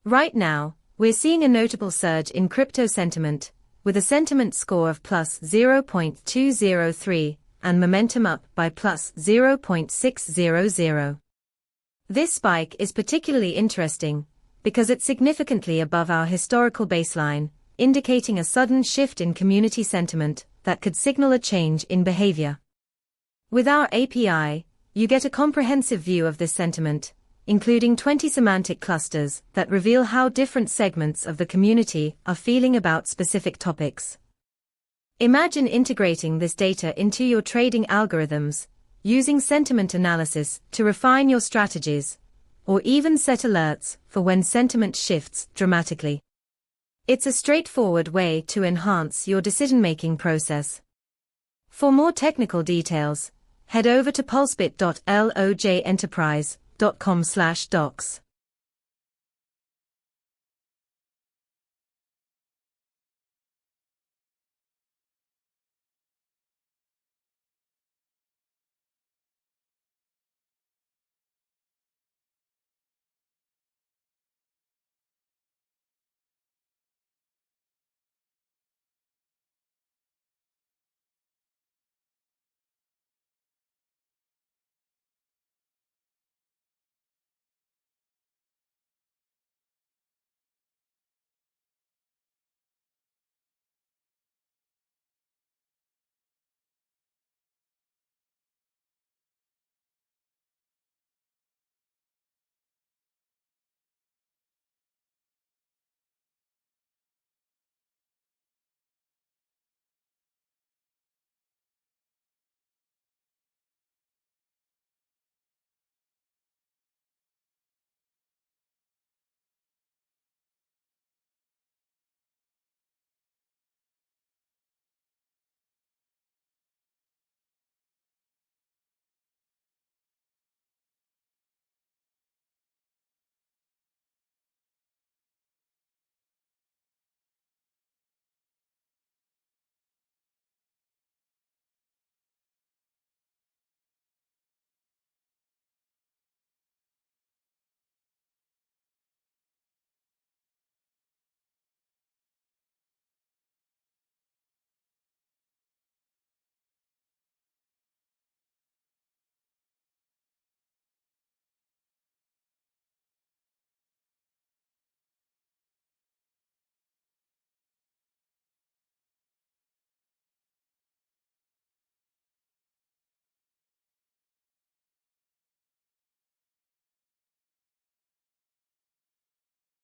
Right now, we're seeing a notable surge in crypto sentiment, with a sentiment score of plus 0.203 and momentum up by plus 0.600. This spike is particularly interesting because it's significantly above our historical baseline, indicating a sudden shift in community sentiment that could signal a change in behavior. With our API, you get a comprehensive view of this sentiment, including 20 semantic clusters that reveal how different segments of the community are feeling about specific topics. Imagine integrating this data into your trading algorithms, using sentiment analysis to refine your strategies, or even set alerts for when sentiment shifts dramatically. It's a straightforward way to enhance your decision-making process. For more technical details, head over to pulsebit.loj enterprise.com/docs.